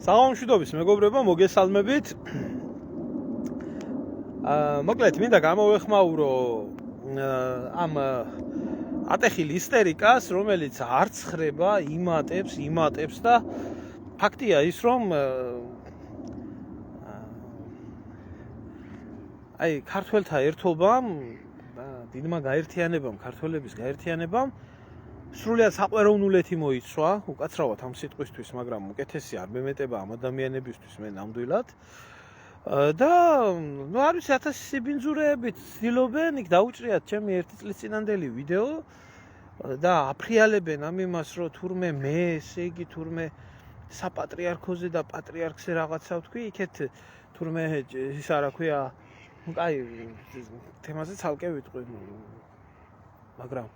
საღამომშვიდობის მეგობრებო, მოგესალმებით. მოკლედ მინდა გამოვეხმაურო ამ ატეხილ ისტერიკას, რომელიც არც ხრება, იმატებს და ფაქტია ის, რომ ქართველთა ერთობამ, დიდმა გაერთიანებამ, ქართველების გაერთიანებამ სრულიად საყვეროვნულეთი მოიცვა, უკაცრავად ამ სიტყვისთვის, მაგრამ უკეთესი არ მემეტება ამ ადამიანებისთვის მე ნამდვილად. და არ ვიცი, 1000 სიბინძურეებით ცდილობენ იქ დაუჭრიათ ჩემი ერთი წლის წინანდელი ვიდეო და აფრიალებენ ამ იმას, რომ თურმე მე, ესე იგი თურმე საპატრიარქოზე და პატრიარქზე რაღაცა ვთქვი, იქეთ თურმე ის რა ქვია, თემაზე ცალკე ვიტყვი, მაგრამ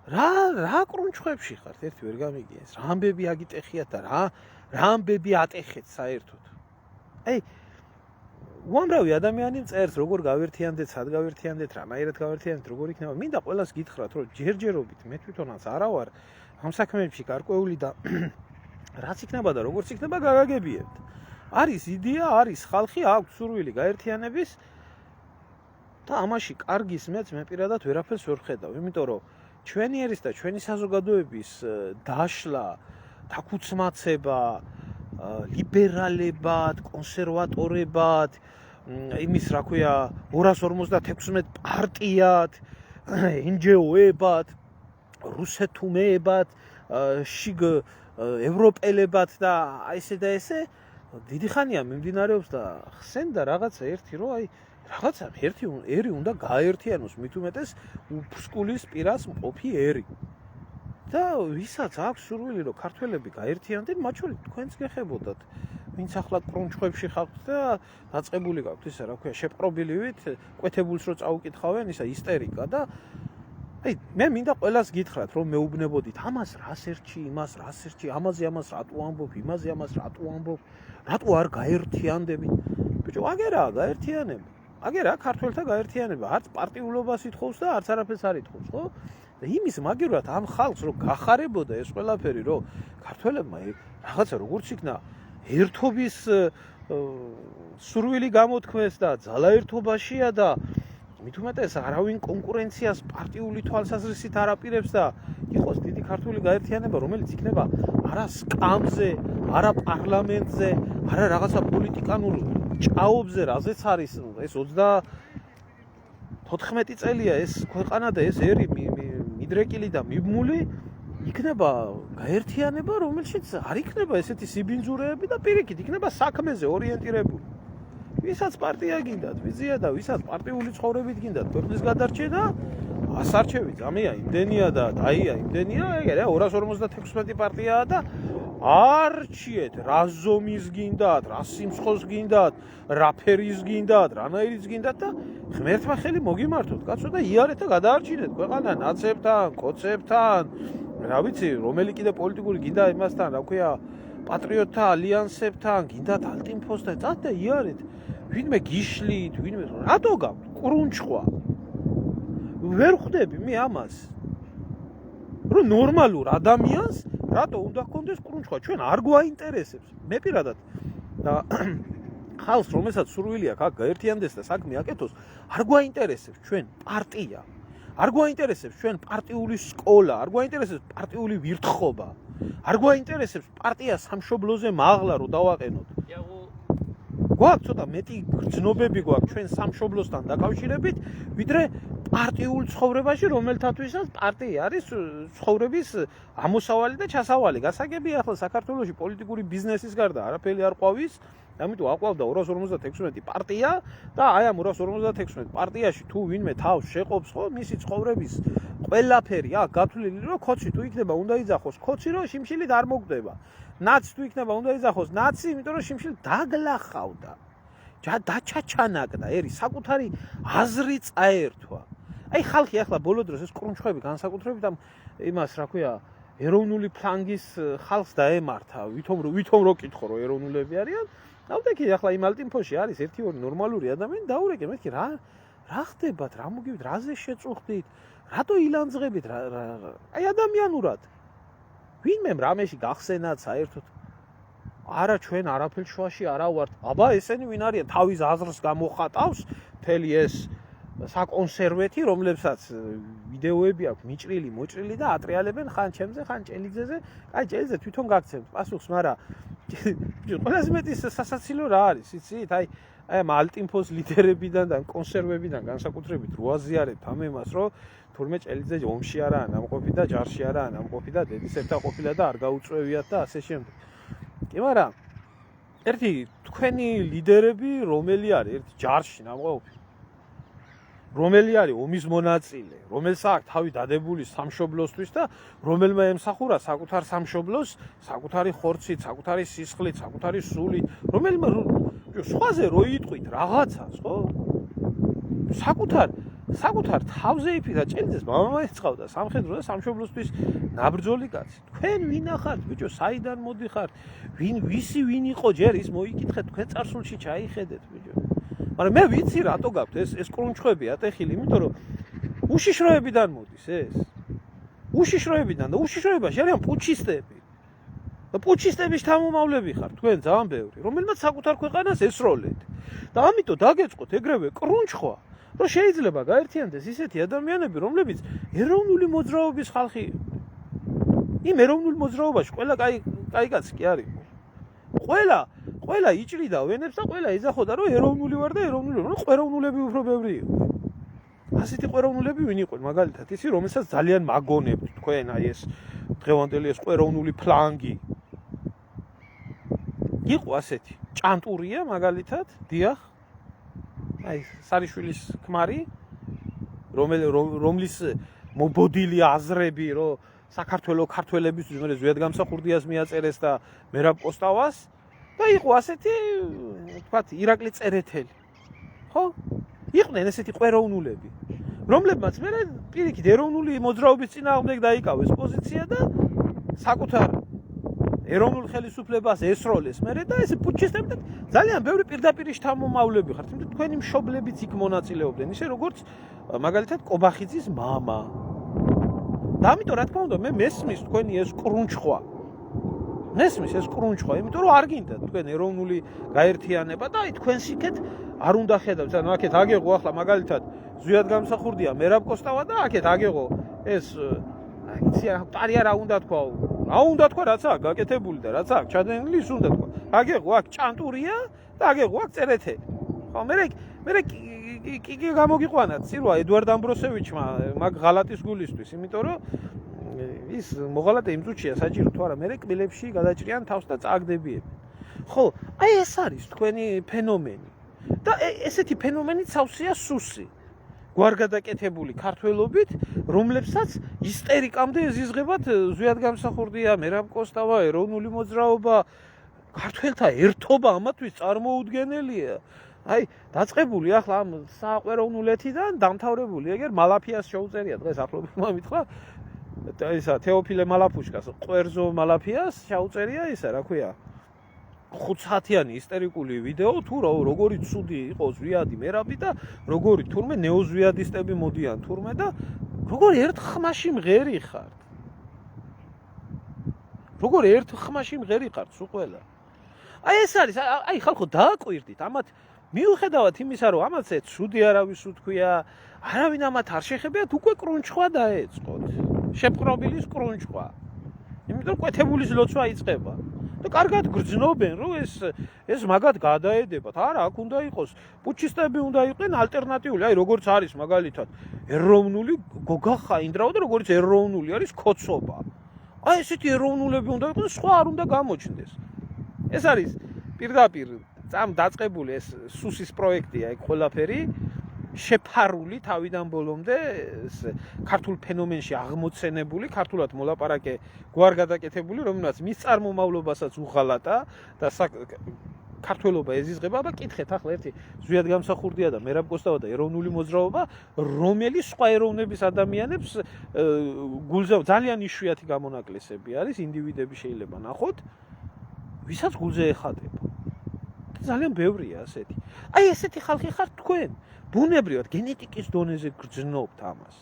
რა კრუნჩხვებში ხართ, ერთი ვერ გამიგიეს, რა ამბები აგიტეხიათ და რა ამბები ატეხეთ საერთოდ. უამრავი ადამიანი წერს, როგორ გავერთიანდეთ, სად გავერთიანდეთ, რანაირად გავერთიანდეთ, როგორ იქნება. მინდა ყველას გითხრათ, რომ ჯერჯერობით მე თვითონაც არა ვარ ამ საქმეებში გარკვეული და რაც იქნება და როგორც იქნება გაგაგებიებთ. არის იდეა, არის ხალხი, აქვს სურვილი გაერთიანების და ამაში კარგის მეც მე პირადად ვერაფერს ვერ ხედავ, იმიტომ რომ ჩვენი ერის და ჩვენი საზოგადოების დაშლა, დაქუცმაცება, ლიბერალებად, კონსერვატორებად, იმის რა ქვია 256 პარტიად, NGO-ებად, რუსეთუმეებად, შიგ ევროპელებად და ესე და ესე დიდი ხანია მიმდინარეობს და ხსენდა რაღაცა ერთი, რომ რაღაცა ერი უნდა გააერთიანოს, მით უმეტეს უფსკულის პირას მყოფი ერი. და ვისაც აქვს სურვილი, რომ ქართველები გაერთიანდნენ, მათ შორის თქვენც გეხებოდათ, ვინც ახლა კრუნჩხვებში ხართ და დაწყებული გაქვთ ისა რა ქვია, შეპყრობილივით, კვეთებულს რო წაუკითხავენ, ისა ისტერიკა და მე მინდა ყველას გითხრათ, რომ მეუბნებოდით, ამას რას ერჩი, იმას რას ერჩი, ამაზე ამას რატო ამბობ, იმაზე ამას რატო ამბობ, რატო არ გაერთიანდებით. ბიჭო, აგერაა გაერთიანება. აგერაა ქართველთა გაერთიანება, არც პარტიულობას ითხოვს და არც არაფერს არ ითხოვს, ხო? და იმის მაგივრად ამ ხალხს რომ გახარებოდა ეს ყველაფერი, რომ ქართველებმა რაღაცა როგორც იქნა ერთობის სურვილი გამოთქვეს და ძალა ერთობაშია და მით უმეტეს არავინ კონკურენციას პარტიული თვალსაზრისით არ აპირებს და იყოს დიდი ქართული გაერთიანება, რომელიც იქნება არა სკამზე, არა პარლამენტზე, არა რაღაცა პოლიტიკანურ ჭაობზე, რაზეც არის ეს 34 წელია ეს ქვეყანა და ეს ერი მიდრეკილი და მიბმული, იქნება გაერთიანება, რომელშიც არ იქნება ესეთი სიბინძურეები და პირიქით იქნება საქმეზე ორიენტირებული. ვისაც პარტია გინდათ, ვიზია და ვისაც პარტიული ცხოვრებით გინდათ ქვეყნის გადარჩენა, ასარჩევი ძამია იმდენია და დაია იმდენია, ეგ 256 პარტიაა და არჩიეთ, რა ზომის გინდათ, რა სიმსხოს გინდათ, რა ფერის გინდათ, რანაირიც გინდათ და ღმერთმა ხელი მოგიმართოთ, კაცო და იარეთ და გადაარჩინეთ ქვეყანა ნაცებთან, კოცებთან, რა ვიცი, რომელი კიდე პოლიტიკური გინდა იმასთან, რა ქვია, პატრიოტთა ალიანსებთან, გინდათ ალტინფოსთან, წათ და იარეთ. ვინმე გიშლით, ვინმე რატო გაქვთ კრუნჩხვა? ვერ ხვდები მე ამას. რომ ნორმალურ ადამიანს რატო უნდა გქონდეს კრუნჩხვა? ჩვენ არ გვაინტერესებს. მე პირადად და ხალხს, რომელსაც სურვილი აქვს აქ გაერთიანდეს და საქმე აკეთოს, არ გვაინტერესებს ჩვენ პარტია. არ გვაინტერესებს ჩვენ პარტიული სკოლა, არ გვაინტერესებს პარტიული ვირთხობა. არ გვაინტერესებს პარტია სამშობლოზე მაღლა რო დავაყენოთ. გვაქვს ცოტა მეტი გრძნობები გვაქვს ჩვენ სამშობლოსთან დაკავშირებით, ვიდრე პარტიულ ცხოვრებაში, რომელთათვისაც პარტია არის ცხოვრების ამოსავალი და ჩასავალი. გასაგებია ახლა საქართველოში პოლიტიკური ბიზნესის გარდა არაფერი არ ყვავის, ამიტომ აყვავდა 256 პარტია და აი ამ 256 პარტიაში თუ ვინმე თავს შეყობს, ხო, მისი ცხოვრების ყველაფერი აქ გათვლილი, რომ ქოცი თუ იქნება უნდა იძახოს ქოცი, რომ შიმშილით არ მოგდება. ნაცი თუ იქნება უნდა იძახოს ნაცი, იმიტომ რომ შიმშილით დაგლახავდა. დაჩაჩანაკდა, ერი საკუთარი აზრი წაერთვა. ხალხი ახლა ბოლო დროს ეს კრუნჩხვები განსაკუთრებით ამ იმას რა ქვია, ეროვნული ფლანგის ხალხს დაემართა, ვითომ რო კითხო რომ ეროვნულები არიან. ნამდვილად ახლა იმ ალტინფოში არის ერთი-ორი ნორმალური ადამიანი, დაურეკე მეთქი რა ხდებათ, რა მოგივით, რაზე შეწუხდით, რატო ილანძღებით, ადამიანურად. ვინმე რამეში გახსენათ საერთოდ არა ჩვენ არაფერ შუაში არა ვართ. აბა ესენი ვინ არიან? თავის აზრს გამოხატავს მთელი ეს საკონსერვეთი, რომლებსაც ვიდეოები აქვს მიჭრილი, მოჭრილი და ატრიალებენ ხან ჩემზე, ხან ჭელიძეზე. აი ჭელიძე თვითონ გაგცემს პასუხს, მაგრამ ყველაზე მეტი სასაცილო რა არის, იცით? აი ამ ალტინფოს ლიდერებიდან და კონსერვებიდან განსაკუთრებით რო აზიარებთ ამ იმას, რომ თურმე ჭელიძე ომში არაა ნამყოფი და ჯარში არაა ნამყოფი და დედის ერთად ყოფილა და არ გაუწვევიათ და ასე შემდეგ. კი, მაგრამ ერთი თქვენი ლიდერები რომელი არის? ერთი ჯარში ნამყოფი. რომელი არის ომის მონაწილე, რომელსაც აქვს თავი დადებული სამშობლოსთვის და რომელმა ემსახურა საკუთარ სამშობლოს, საკუთარი ხორცით, საკუთარი სისხლით, საკუთარი სულით, რომელმა სხვაზე რო იტყვით რაღაცას, ხო? საკუთარ თავზე იფიქრა ჭელიძეს მამა ეწყავდა სამხედრო და სამშობლოსთვის ნაბრძოლი კაცი. თქვენ ვინ ახართ, ბიჭო, საიდან მოდიხართ? ვინ იყო ჯერ ის მოიკითხეთ, თქვენ წარსულში ჩაიხედეთ, ბიჭო. მაგრამ მე ვიცი რატო გაქვთ ეს კრუნჩხვები ატეხილი, იმიტომ რომ უშიშროებიდან მოდის ეს. უშიშროებიდან და უშიშროებაში არიან პუჩისტები. და პუჩისტების შთამომავლები ხართ თქვენ ძალიან ბევრი, რომელმაც საკუთარ ქვეყანას ესროლეთ. და ამიტომ დაგეწყოთ ეგრევე კრუნჩხვა, რომ შეიძლება გაერთიანდეს ისეთი ადამიანები, რომლებიც ეროვნული მოძრაობის ხალხი იყო. იმ ეროვნულ მოძრაობაში ყველა კაი კაცი კი არის. ყველა იჭრიდა ვენებს და ყველა ეძახოდა რომ ეროვნული ვარ და ეროვნული ვარ. ყვეროვნულები უფრო ბევრი იყო. ასეთი ყვეროვნულები ვინ იყო? მაგალითად ისი, რომელსაც ძალიან მაგონებთ თქვენ აი ეს დღევანდელი ეს ყვეროვნული ფლანგი. იყო ასეთი. ჭანტურია მაგალითად, დიახ. აი სარიშვილის ქმარი, რომლის მობოდილი აზრები, რომ საქართველოს ქართველებისთვის მე ზვიად გამსახურდიას მიაწერეს და მერაბ კოსტავას და იყო ასეთი, თქვათ, ირაკლი წერეთელი. ხო? იყვნენ ესეთი ყვეროვნულები, რომლებმაც მე პირიქით ეროვნული მოძრაობის წინააღმდეგ დაიკავეს პოზიცია და საკუთარ ეროვნულ ხელისუფლებას ესროლეს მე და ეს პუჩისტები ძალიან ბევრი პირდაპირ შთამომავლები ხართ, იმიტომ თქვენი მშობლებიც იქ მონაწილეობდნენ, ისე როგორც მაგალითად კობახიძის მამა. და ამიტომ რა თქმა უნდა მე მესმის თქვენი ეს კრუნჩხვა. მესმის ეს კრუნჩხვა, იმიტომ რომ არ გინდა თქვენ ეროვნული გაერთიანება და აი თქვენს იქეთ არ უნდა ხედავთ, ანუ აქეთ აგეღო ახლა მაგალითად ზვიად გამსახურდია მერაბ კოსტავა და აქეთ აგეღო ეს იცი პარია რა უნდა თქვა, რაც აქვს გაკეთებული და რაც აქვს ჩადენილი ის უნდა თქვა. აგეღო აქ ჭანტურია და აგეღო აქ წერეთელი. ხო, მე კი გამოგიყვანა წირვა ედვარდ ამბროსევიჩმა მაგ ღალატის გულისთვის, იმიტომ რომ ის მოღალატე იმ წუთშია საჭირო თუ არა, მე კბილებში გადაჭრიან თავს და წააგდებიებენ. ხო, აი ეს არის თქვენი ფენომენი. და ესეთი ფენომენი ცავსია სუსი. გვარგადაკეთებული ქართველობით, რომლებსაც ისტერიკამდე ეზიზღებათ ზვიად გამსახურდია, მერაბ კოსტავა, ეროვნული მოძრაობა, ქართველთა ერთობა ამათვის წარმოუდგენელია. აი, დაწყებული ახლა ამ საყვეროვნულეთიდან დამთავრებული, ეგერ მალაფიას შეუწერია დღეს ახლობელმა მითხრა, ისა თეოფილე მალაფუშკას, ყვერზო მალაფიას შეუწერია ისა, რა ქვია, 5 საათიანი ისტერიკული ვიდეო თუ როგორი ცუდი იყო ზვიადი მერაბი და როგორი თურმე ნეოზვიადისტები მოდიან თურმე და როგორი ერთ ხმაში მღერი ხართ. როგორი ერთ ხმაში მღერი ხართ სულ ყველა. აი ეს არის, აი ხალხო დააკვირდით, ამათ მიუხედავად იმისა, რომ ამათ ცუდი არავის უთქვია, არავინ ამათ არ შეხებიათ, უკვე კრუნჩხვა დაეწყოთ. შეპყრობილის კრუნჩხვა. იმიტომ კვეთებულის ლოცვა იწყება. და კარგად გრძნობენ, რომ ეს მაგათ გადაედებათ. არა, აქ უნდა იყოს პუჩისტები უნდა იყვნენ ალტერნატიული, აი როგორც არის მაგალითად ეროვნული გოგახა ინდრავა და როგორც ეროვნული არის ქოცობა. აი ესეთი ეროვნულები უნდა იყვნენ, სხვა არ უნდა გამოჩნდეს. ეს არის პირდაპირ წამ დაწყებული ეს სუსის პროექტია, ეგ ყველაფერი შეფარული თავიდან ბოლომდე ქართულ ფენომენში აღმოცენებული, ქართულად მოლაპარაკე გვარგადაკეთებული, რომელსაც მის წარმომავლობასაც უღალატა და ქართველობა ეზიზღება და კითხეთ ახლა ერთი ზვიად გამსახურდია და მერაბ კოსტავა და ეროვნული მოძრაობა, რომელიც სხვა ეროვნების ადამიანებს გულზე ძალიან იშვიათი გამონაკლისები არის, ინდივიდები შეიძლება ნახოთ, ვისაც გულზე ეხატება. ძალიან ბევრია ასეთი. აი ესეთი ხალხი ხართ თქვენ. ბუნებრივად გენეტიკის დონეზე გრძნობთ ამას.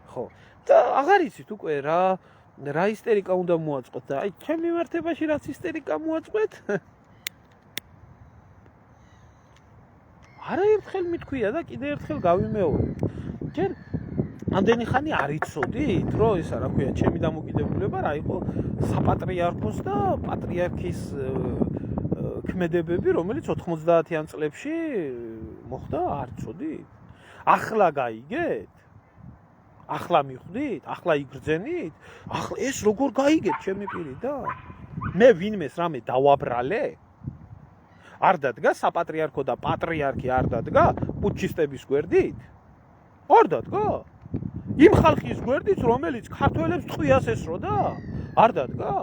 ხო. და აღარ იცით უკვე რა რა ისტერიკა უნდა მოაწყოთ და აი ჩემ მიმართებაში რაც ისტერიკა მოაწყეთ არაერთხელ მithქვია და კიდე ერთხელ გავიმეორე ჯერ ამდენი ხანი არ იცოდით რომ ისა რა ქვია ჩემი დამოკიდებულება რა იყო საპატრიარქოს და პატრიარქის ქმედებები რომელიც 90-იან წლებში მოხდა არ იცოდით ახლა გაიგეთ ახლა მიხვდით? ახლა იგრძენით? ახლა ეს როგორ გაიგეთ ჩემი პირი და მე ვინმეს რამე დავაბრალე? არ დადგა საპატრიარქო და პატრიარქი არ დადგა პუჩისტების გვერდით? არ დადგა? იმ ხალხის გვერდით რომელიც ქართველებს ტყვიას ესროდა? არ დადგა?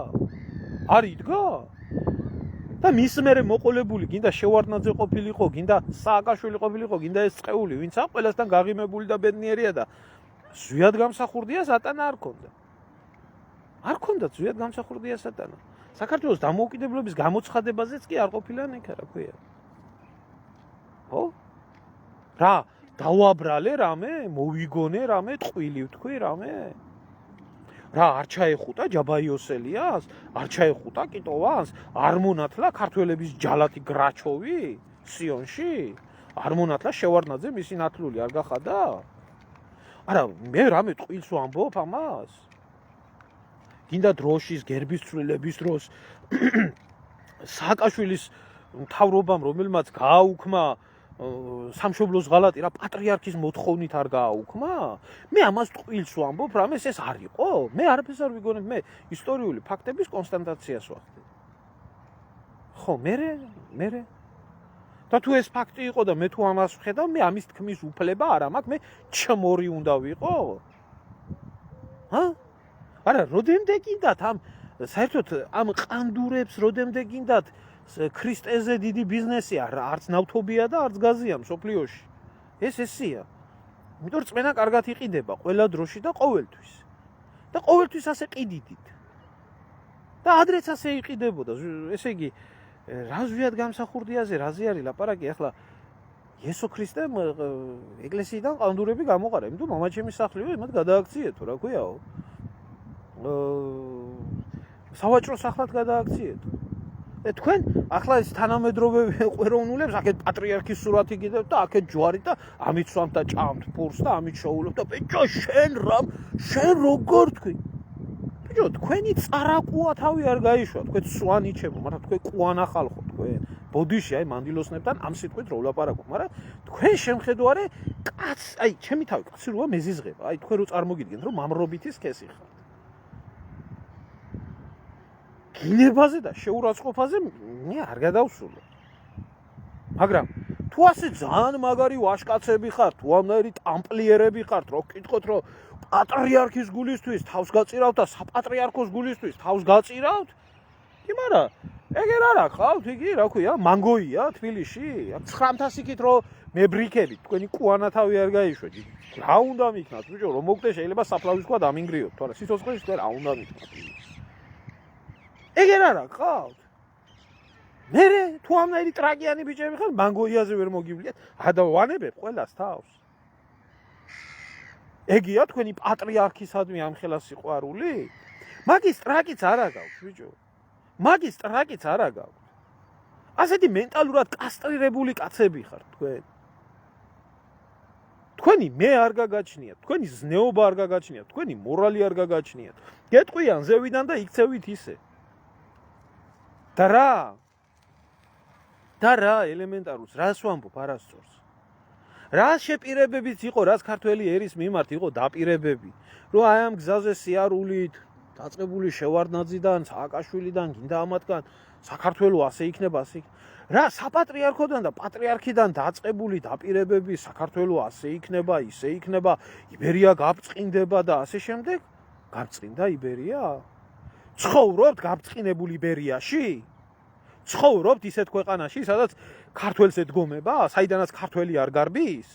არ იდგა? და მის მერე მოყოლებული გინდა შევარდნაძე ყოფილიყო, გინდა სააკაშვილი ყოფილიყო, გინდა ეს წეული ვინც ამ ყველასთან გაღიმებული და ბედნიერია და ზვიად გამსახურდია სატანა არ ქონდა. არ ქონდა ზვიად გამსახურდია სატანა. საქართველოს დამოუკიდებლობის გამოცხადებაზეც კი არ ყოფილა ნიქა რა ქვია. ხო? რა, დავაბრალე რამე, მოვიგონე რამე, ტყვილი ვთქვი რამე? რა, არ ჩაეხუტა ჯაბაიოსელიას, არ ჩაეხუტა კიტოვანს, არ მონათლა ქართველების ჯალათი გრაჩოვი სიონში? არ მონათლა შევარდნაძე მისი ნათლული არ გახადა? არა, მე რამე ტყილს ვამბობ ამას? გინდა დროშის გერბის ცვლილების დროს სააკაშვილის მთავრობამ რომელმაც გააუქმა სამშობლოს ღალატი რა პატრიარქის მოთხოვნით არ გააუქმა? მე ამას ტყილს ვამბობ, რამეს ეს არ იყო? მე არაფერს არ ვიგონებ, მე ისტორიული ფაქტების კონსტატაციას ვახდე. ხო, მე და თუ ეს ფაქტი იყო და მე თუ ამას ვხედავ, მე ამის თქმის უფლება არ მაქვს, მე ჩმორი უნდა ვიყო? ჰა? არა, როდემდე გინდათ ამ საერთოდ ამ ყანდურებს როდემდე გინდათ ქრისტეზე დიდი ბიზნესი არც ნავთობია და არც გაზია მსოფლიოში. ეს ესია. იმიტომ რომ წმენა კარგად იყიდება ყველა დროში და ყოველთვის. და ყოველთვის ასე ყიდიდით. და ადრეც ასე იყიდებოდა. ესე იგი რა ზვიად გამსახურდიაზე რაზე არის ლაპარაკი ახლა იესო ქრისტემ ეკლესიიდან ყანდურები გამოყარა, იმიტომ მამაჩემის სახლივე მათ გადააქციეთო, რა ქვიაო. სავაჭრო სახლად გადააქციეთო. თქვენ ახლა ეს თანამედროვე ყვეროვნულებს აქეთ პატრიარქის სურათი გიდევთ და აქეთ ჯვარით და ამით სვამთ და ჭამთ ფურს და ამით შოულობთ და ბიჭო შენ როგორ თქვი? ბიჭო თქვენი წარაკუა თავი არ გაიშვა, თქვენ სვანიჩებო, მაგრამ თქვენ ყუანა ხალხო თქვენ. ბოდიში აი მანდილოსნებთან ამ სიტყვით რო ვლაპარაკობ, მაგრამ თქვენ შემხედვარე კაც, აი ჩემი თავი კაცი როა მეზიზღება, აი თქვენ რო წარმოგიდგენთ რომ მამრობითი სქესი ხართ. გინებაზე და შეურაცხყოფაზე მე არ გადავსულო. მაგრამ თუ ასე ძალიან მაგარი ვაშკაცები ხართ, თუ ამნაირი ტამპლიერები ხართ, რო გკითხოთ რომ პატრიარქის გულისთვის თავს გაწირავთ და საპატრიარქოს გულისთვის თავს გაწირავთ? კი, მაგრამ ეგერ არ ახავთ იგი, რა ქვია, მანგოია თბილისში? 900 იქით რომ მებრიქებით, თქვენი ყუანა თავი არ გაიშვა. რა უნდა მიქნათ, ბიჭო, რომ მოგდე შეიძლება საფლავის თქვა დამინგრიოთ, თორე სიცოცხლეში თქვენ რა უნდა მიქნათ? ეგერ არა ყავთ? მე თუ ამნაირი ტრაგიანი ბიჭები ხარ, მანგოიაზე ვერ მოგივლიათ, ადავანებებ ყველას თავს. ეგია თქვენი პატრიარქისადმი ამხელა სიყვარული? მაგის ტრაკიც არა გაქვს, ბიჭო. მაგის ტრაკიც არა გაქვს. ასეთი მენტალურად კასტრირებული კაცები ხართ თქვენ. თქვენი მე არ გაგაჩნიათ, თქვენი ზნეობა არ გაგაჩნიათ, თქვენი მორალი არ გაგაჩნიათ. გეტყვიან ზევიდან და იქცევით ისე. და რა ელემენტარულს, რას ვამბობ არასწორს. რა შეპირებებიც იყო, რაც ქართველი ერის მიმართ იყო დაპირებები, რომ აი ამ გზაზე სიარულით დაწყებული შევარდნაძიდან, სააკაშვილიდან, გინდა ამათგან საქართველოს ასე იქნება, ასე. რა საპატრიარქოდან და პატრიარქიდან დაწყებული დაპირებები საქართველოს ასე იქნება, ისე იქნება, იბერია გაბწყინდება და ასე შემდეგ. გაბწყინდა იბერია? ცხოვრობთ გაბწყინებულ იბერიაში? ცხოვრობთ ისეთ ქვეყანაში, სადაც ქართველს ედგომება, საიდანაც ქართველი არ გარბის?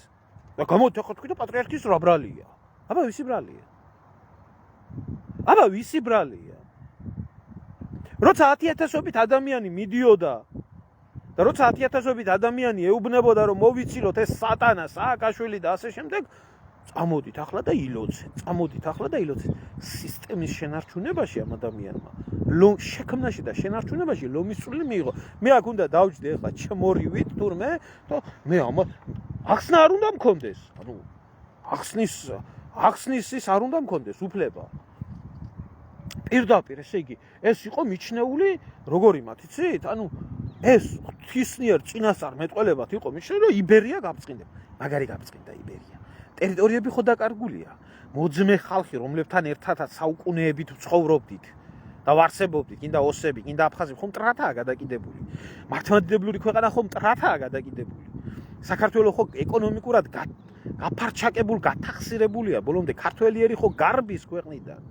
და გამოთქვი თქვი და პატრიარქის რა ბრალია? აბა ვისი ბრალია? როცა 10,000-ობით ადამიანი მიდიოდა და როცა 10,000-ობით ადამიანი ეუბნებოდა რომ მოვიცილოთ ეს სატანა, სააკაშვილი და ასე შემდეგ, წამოდით ახლა და ილოცეთ. სისტემის შენარჩუნებაში ამ ადამიანმა შექმნაში და შენარჩუნებაში ლომის წვლილი მიიღო. მე აქ უნდა დავჯდე ახლა ჩმორივით თურმე და მე ახსნა არ უნდა მქონდეს. ანუ ახსნის ის არ უნდა მქონდეს უფლება. პირდაპირ ესე იგი ეს იყო მიჩნეული როგორი მათ იცით? ანუ ეს ღვთისმიერ წინასწარ მეტყველებად იყო მიჩნეული რომ იბერია გაბწყინდება. მაგარი გაბწყინდა იბერია. ტერიტორიები ხო დაკარგულია. მოძმე ხალხი, რომლებთან ერთადაც საუკუნეებით ცხოვრობდით და ვარსებობდით, კიდე ოსები, კიდე აფხაზები, ხომ მტრათაა გადაკიდებული. მართლმადიდებლური ქვეყანა ხომ მტრათაა გადაკიდებული. საქართველოს ხო ეკონომიკურად გაფარჩაკებულ, გათახსირებულია, ბოლომდე ქართველიერი ხო გარბის ქვეყნიდან.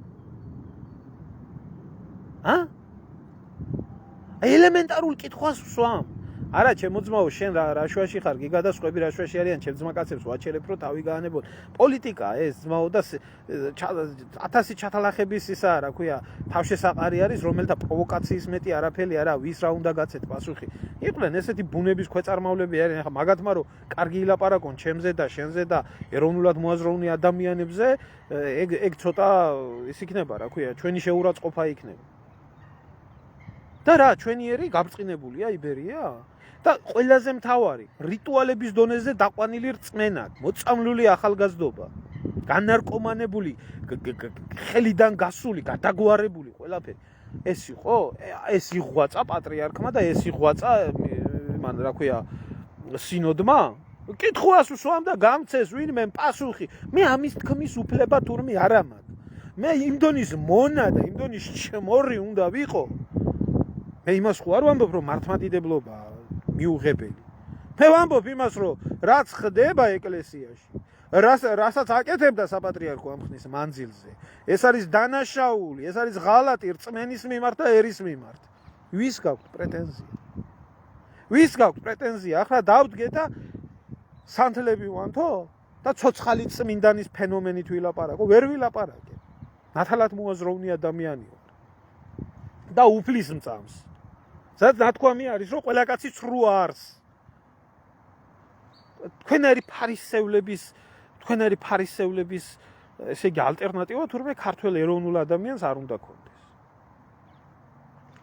ელემენტარულ კითხვას ვსვამ. არა, ჩემო ძმაო, შენ რა შუაში ხარ, გიგადასყვები რა შუაში არიან, ჩემ ძმაკაცებს ვაჩერებ, რომ თავი გაანებონ. პოლიტიკა ეს ძმაო და 1000 ჩათალახების ისა, რა ქვია, თავშესაყარი არის, რომელთა პროვოკაციის მეტი არაფერი არა, ვის რა უნდა გაცეთ პასუხი. იყვნენ ესეთი ბუნების ქვეწარმავლები არიან, ახლა მაგათმა რომ კარგი ილაპარაკონ ჩემზე და შენზე და ეროვნულად მოაზროვნე ადამიანებზე, ეგ ცოტა ის იქნება, რა ქვია, ჩვენი შეურაცხყოფა იქნება. და რა, ჩვენიერი გაბწყინებულია იბერია? და ყველაზე მთავარი, რიტუალების დონეზე დაყვანილი რწმენა, მოწამლული ახალგაზრდობა, განარკომანებული, ხელიდან გასული, გადაგვარებული ყველაფერი. ეს იყო, ეს იღვაწა პატრიარქმა და ეს იღვაწა მან რა ქვია, სინოდმა. კითხვას ვსვამ და გამცეს ვინმე პასუხი. მე ამის თქმის უფლება თურმე არ ამაქვს. მე იმ დონის მონა და იმ დონის ჩმორი უნდა ვიყო. მე იმას ხო არ ვამბობ რომ მართლმადიდებლობა მიუღებელი. მე ვამბობ იმას რომ რაც ხდება ეკლესიაში, რასაც აკეთებდა საპატრიარქო ამ ხნის მანძილზე, ეს არის დანაშაული, ეს არის ღალატი რწმენის მიმართ და ერის მიმართ. ვის გაქვთ პრეტენზია? ახლა დავდგე და სანთლები ვანთო და ცოცხალი წმინდანის ფენომენით ვილაპარაკო, ვერ ვილაპარაკე. ნათალად მოაზროვნე ადამიანი ვარ. და უფლის მწამს. სადაც ნათქვამი არის, რომ ყველა კაცი ცრუ არს. თქვენარი ფარისევლების ესე იგი ალტერნატივა თურმე ქართველ ეროვნულ ადამიანს არ უნდა ქონდეს.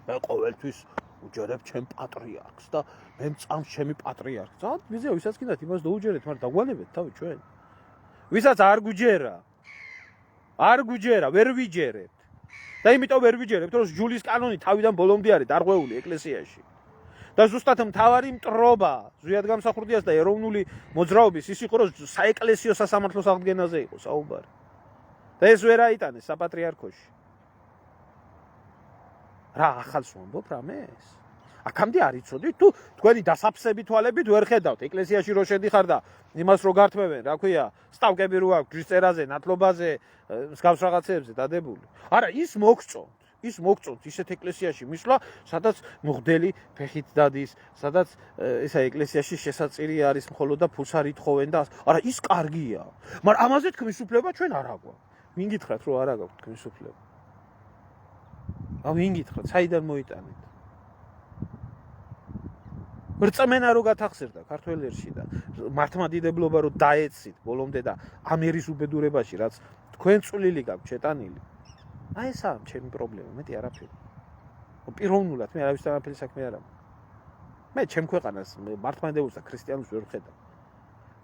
მე ყოველთვის უჯერებ ჩემ პატრიარქს და მე მწამს ჩემი პატრიარქს. ზოგადად ვიზა ვისაც კიდათ იმას დაუჯერეთ, მაგრამ დაგვანებეთ თავი ჩვენ. ვისაც არ გუჯერა, ვერ ვიჯერებთ. და იმიტომ ვერ ვიჯერებთ, რომ ჯულის კანონი თავიდან ბოლომდე არის დარღვეული ეკლესიაში. და ზუსტად მთავარი მტრობა ზვიად გამსახურდიას და ეროვნული მოძრაობის ის იყო, რომ საეკლესიო სასამართლოს აღდგენაზე იყო საუბარი. და ეს ვერ აიტანეს საპატრიარქოში. რა ახალს ვამბობ რამეს? აქამდე არ იცოდით თუ თქვენი დასაფსები თვალებით ვერ ხედავთ ეკლესიაში რო შედიხარ და იმას რო გართმევენ, რა ქვია, სტავკები რო აქვს ჯვისწერაზე, ნათლობაზე, მსგავს რაღაცეებზე დადებული. არა, ის მოგწონთ ისეთ ეკლესიაში მისვლა, სადაც მღვდელი ფეხით დადის, სადაც ესა ეკლესიაში შესაწირი არის მხოლოდ და ფულს არ ითხოვენ და არა, ის კარგია. მაგრამ ამაზე თქმის უფლება ჩვენ არ აგვაქვს. ვინ გითხრათ რომ არ აგვაქვს თქმის უფლება? ვინ გითხრათ, საიდან მოიტანეთ? რწმენა რო გათახსირდა ქართველერში და მართლმადიდებლობა რო დაეცით ბოლომდე და ამ ერის უბედურებაში, რაც თქვენ წვლილი გაქვთ შეტანილი. აი ესაა ჩემი პრობლემა, მეტი არაფერი. პიროვნულად მე არავის არაფერი საქმე არ აქვს. მე ჩემ ქვეყანას მართლმადიდებლურს და ქრისტიანულს ვერ ვხედავ.